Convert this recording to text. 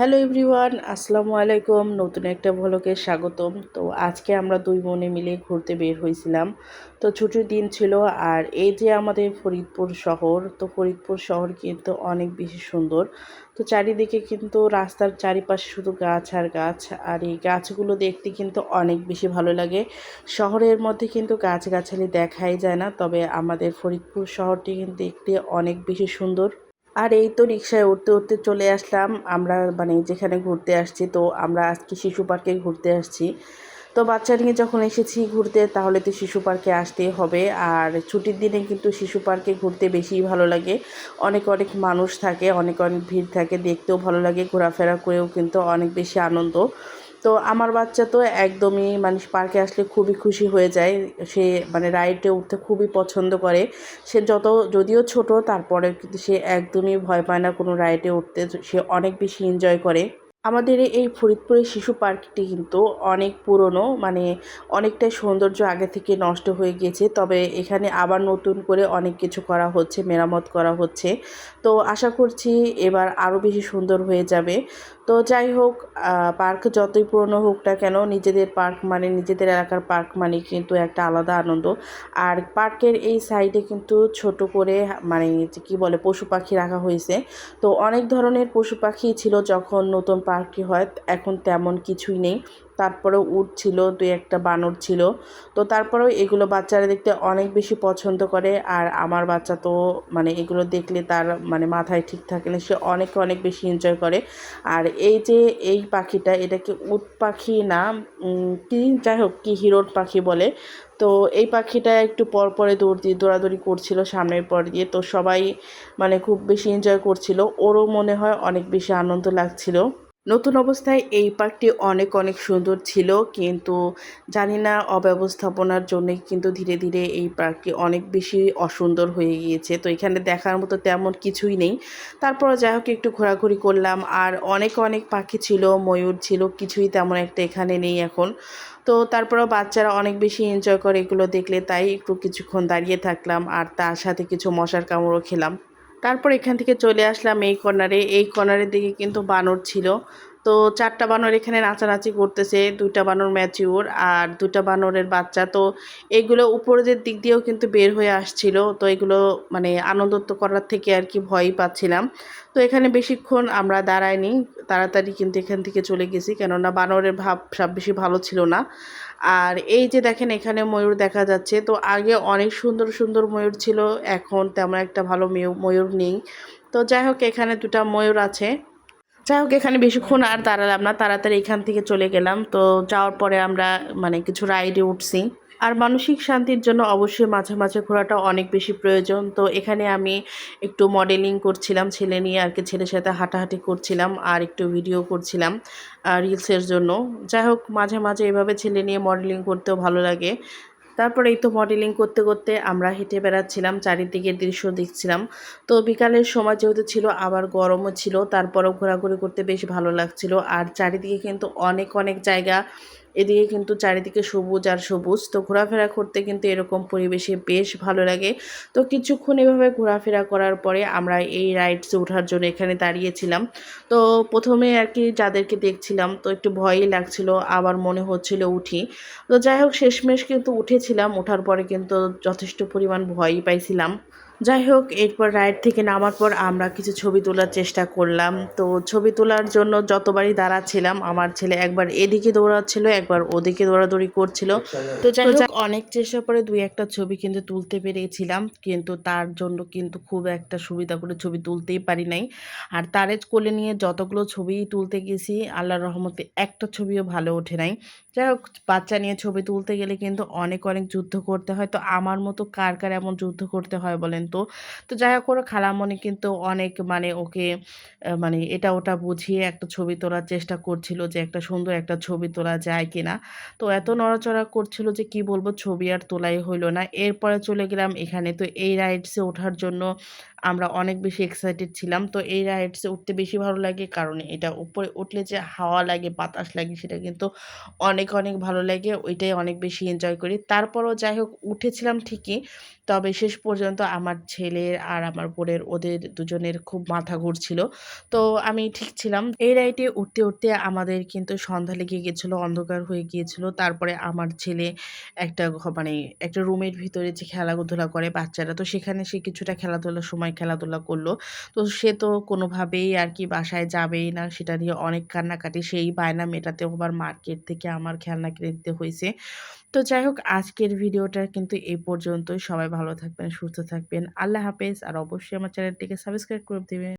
Hello everyone, আসসালামু আলাইকুম। নতুন একটা ভ্লগে স্বাগতম। তো আজকে আমরা দুই বোনে মিলে ঘুরতে বের হয়েছিলাম। তো ছুটির দিন ছিল। আর এই যে আমাদের ফরিদপুর শহর, তো ফরিদপুর শহর কিন্তু অনেক বেশি সুন্দর। তো চারিদিকে কিন্তু রাস্তার চারিপাশে শুধু গাছ আর গাছ, আর এই গাছগুলো দেখতে কিন্তু অনেক বেশি ভালো লাগে। শহরের মধ্যে কিন্তু গাছগাছালি দেখাই যায় না, তবে আমাদের ফরিদপুর শহরটি কিন্তু দেখতে অনেক বেশি সুন্দর। আর এই তো রিক্সায় উঠতে উঠতে চলে আসলাম আমরা, মানে যেখানে ঘুরতে আসছি। তো আমরা আজকে শিশু পার্কে ঘুরতে আসছি। তো বাচ্চা নিয়ে যখন এসেছি ঘুরতে, তাহলে তো শিশু পার্কে আসতেই হবে। আর ছুটির দিনে কিন্তু শিশু পার্কে ঘুরতে বেশিই ভালো লাগে। অনেক অনেক মানুষ থাকে, অনেক অনেক ভিড় থাকে, দেখতেও ভালো লাগে, ঘোরাফেরা করেও কিন্তু অনেক বেশি আনন্দ। তো আমার বাচ্চা তো একদমই মানে পার্কে আসলে খুবই খুশি হয়ে যায়। সে মানে রাইডে উঠতে খুবই পছন্দ করে। সে যদিও ছোট, তারপরে কিন্তু সে একদমই ভয় পায় না কোনো রাইডে উঠতে। সে অনেক বেশি এনজয় করে। আমাদের এই ফরিদপুরের শিশু পার্কটি কিন্তু অনেক পুরনো, মানে অনেকটাই সৌন্দর্য আগে থেকে নষ্ট হয়ে গিয়েছে। তবে এখানে আবার নতুন করে অনেক কিছু করা হচ্ছে, মেরামত করা হচ্ছে। তো আশা করছি এবার আরও বেশি সুন্দর হয়ে যাবে। তো যাই হোক, পার্ক যতই পুরনো হোক না কেন, নিজেদের পার্ক মানে নিজেদের এলাকার পার্ক মানে কিন্তু একটা আলাদা আনন্দ। আর পার্কের এই সাইডে কিন্তু ছোট করে মানে যে কী বলে পশু পাখি রাখা হয়েছে। তো অনেক ধরনের পশু পাখি ছিল যখন নতুন পার্কটি হয়, এখন তেমন কিছুই নেই। তারপরেও উট ছিল, দুই একটা বানর ছিল। তো তারপরেও এগুলো বাচ্চারা দেখতে অনেক বেশি পছন্দ করে। আর আমার বাচ্চা তো মানে এগুলো দেখলে তার মানে মাথায় ঠিক থাকে না, সে অনেক অনেক বেশি এনজয় করে। আর এই যে এই পাখিটা, এটাকে উট পাখি না, কি যাই হোক, কি হিরোর পাখি বলে। তো এই পাখিটা একটু পর পরে দৌড়াদৌড়ি করছিল সামনের পর দিয়ে। তো সবাই মানে খুব বেশি এনজয় করছিল, ওরও মনে হয় অনেক বেশি আনন্দ লাগছিল। নতুন অবস্থায় এই পার্কটি অনেক অনেক সুন্দর ছিল, কিন্তু জানি না অব্যবস্থাপনার জন্যই কিন্তু ধীরে ধীরে এই পার্কটি অনেক বেশি অসুন্দর হয়ে গিয়েছে। তো এখানে দেখার মতো তেমন কিছুই নেই। তারপর যাই হোক একটু ঘোরাঘুরি করলাম। আর অনেক অনেক পাখি ছিল, ময়ূর ছিল, কিছুই তেমন একটা এখানে নেই এখন। তো তারপরেও বাচ্চারা অনেক বেশি এনজয় করে এগুলো দেখলে, তাই একটু কিছুক্ষণ দাঁড়িয়ে থাকলাম আর তার সাথে কিছু মশার কামড়ও খেলাম। তারপর এখান থেকে চলে আসলাম এই কর্নারে। এই কর্নারের দিকে কিন্তু বানর ছিল। তো 4টা বানর এখানে নাচানাচি করতেছে, 2টা বানর ম্যাচিউর আর 2টা বানরের বাচ্চা। তো এগুলো উপরের দিক দিয়েও কিন্তু বের হয়ে আসছিল। তো এগুলো মানে আনন্দ তো করার থেকে আর কি ভয়ই পাচ্ছিলাম। তো এখানে বেশিক্ষণ আমরা দাঁড়াইনি, তাড়াতাড়ি কিন্তু এখান থেকে চলে গেছি, কেননা বানরের ভাব সব বেশি ভালো ছিল না। আর এই যে দেখেন এখানে ময়ূর দেখা যাচ্ছে। তো আগে অনেক সুন্দর সুন্দর ময়ূর ছিল, এখন তেমন একটা ভালো ময়ূর নেই। তো যাই হোক এখানে 2টা ময়ূর আছে। যাই হোক এখানে বেশিক্ষণ আর দাঁড়ালাম না, তাড়াতাড়ি এখান থেকে চলে গেলাম। তো যাওয়ার পরে আমরা মানে কিছু রাইডে উঠছি। আর মানসিক শান্তির জন্য অবশ্যই মাঝে মাঝে ঘোরাটা অনেক বেশি প্রয়োজন। তো এখানে আমি একটু মডেলিং করছিলাম ছেলে নিয়ে আর কি, ছেলের সাথে হাঁটাহাঁটি করছিলাম আর একটু ভিডিও করছিলাম রিলসের জন্য। যাই হোক মাঝে মাঝে এভাবে ছেলে নিয়ে মডেলিং করতেও ভালো লাগে। তারপরে এই তো মডেলিং করতে করতে আমরা হেঁটে বেড়াচ্ছিলাম, চারিদিকের দৃশ্য দেখছিলাম। তো বিকালের সময় যেহেতু ছিল, আবার গরমও ছিল, তারপরেও ঘোরাঘুরি করতে বেশ ভালো লাগছিল। আর চারিদিকে কিন্তু অনেক অনেক জায়গা, এদিকে কিন্তু চারিদিকে সবুজ আর সবুজ। তো ঘোরাফেরা করতে কিন্তু এরকম পরিবেশে বেশ ভালো লাগে। তো কিছুক্ষণ এভাবে ঘোরাফেরা করার পরে আমরা এই রাইডসে ওঠার জন্য এখানে দাঁড়িয়েছিলাম। তো প্রথমে আর কি যাদেরকে দেখছিলাম তো একটু ভয়ই লাগছিল, আবার মনে হচ্ছিল উঠি। তো যাই হোক শেষমেশ কিন্তু উঠেছিলাম, ওঠার পরে কিন্তু যথেষ্ট পরিমাণ ভয়ই পাইছিলাম। যাই হোক এরপর রাইড থেকে নামার পর আমরা কিছু ছবি তোলার চেষ্টা করলাম। তো ছবি তোলার জন্য যতবারই দাঁড়াচ্ছিলাম, আমার ছেলে একবার এদিকে দৌড়াচ্ছিল, একবার ওদিকে দৌড়াদৌড়ি করছিল। তো যাই হোক অনেক চেষ্টার পরে 2-1টা ছবি কিন্তু তুলতে পেরেছিলাম, কিন্তু তার জন্য কিন্তু খুব একটা সুবিধা করে ছবি তুলতেই পারি নাই। আর তারে কোলে নিয়ে যতগুলো ছবি তুলতে গেছি, আল্লাহর রহমতে একটা ছবিও ভালো ওঠে নাই। যাই হোক বাচ্চা নিয়ে ছবি তুলতে গেলে কিন্তু অনেক অনেক যুদ্ধ করতে হয়। তো আমার মতো কার কার এমন যুদ্ধ করতে হয় বলেন তো। তো যাই হোক ওরা খালামণি কিন্তু অনেক মানে ওকে মানে এটা ওটা বুঝিয়ে একটা ছবি তোলার চেষ্টা করছিল, যে একটা সুন্দর একটা ছবি তোলা যায় কিনা। তো এত নড়াচড়া করছিল যে কি বলবো, ছবি আর তোলাই হইল না। এরপরে চলে গেলাম এখানে। তো এই রাইডসে ওঠার জন্য আমরা অনেক বেশি এক্সাইটেড ছিলাম। তো এই রাইডসে উঠতে বেশি ভালো লাগে কারণ এটা উপরে উঠলে যে হাওয়া লাগে, বাতাস লাগে সেটা কিন্তু অনেক, অনেক ভালো লাগে। ওইটাই অনেক বেশি এনজয় করি। তারপরও যাই হোক উঠেছিলাম ঠিকই। তবে শেষ পর্যন্ত আমার ছেলের আর আমার বোনের ওদের দুজনের খুব মাথা ঘুরছিল। তো আমি ঠিক ছিলাম। এই রাইডে উঠতে, উঠতে আমাদের কিন্তু সন্ধ্যা লেগে গিয়েছিল, অন্ধকার হয়ে গিয়েছিল। তারপরে আমার ছেলে একটা মানে একটা রুমের ভিতরে যে খেলাধুলা করে বাচ্চারা, তো সেখানে সে কিছুটা খেলাধুলার সময় খেলাধুলা করল। তো সে তো কোনোভাবেই আরকি বাসায় যাবেই না। সেটা নিয়ে অনেক কান্নাকাটি। সেই বায়না মেটাতেও আবার মার্কেট থেকে আমার খেলনা কিনে দিতে হইছে। তো যাই হোক আজকের ভিডিওটা কিন্তু এই পর্যন্তই। সবাই ভালো থাকবেন, সুস্থ থাকবেন। আল্লাহ হাফেজ। আর অবশ্যই আমার চ্যানেলটিকে সাবস্ক্রাইব করে দিবেন।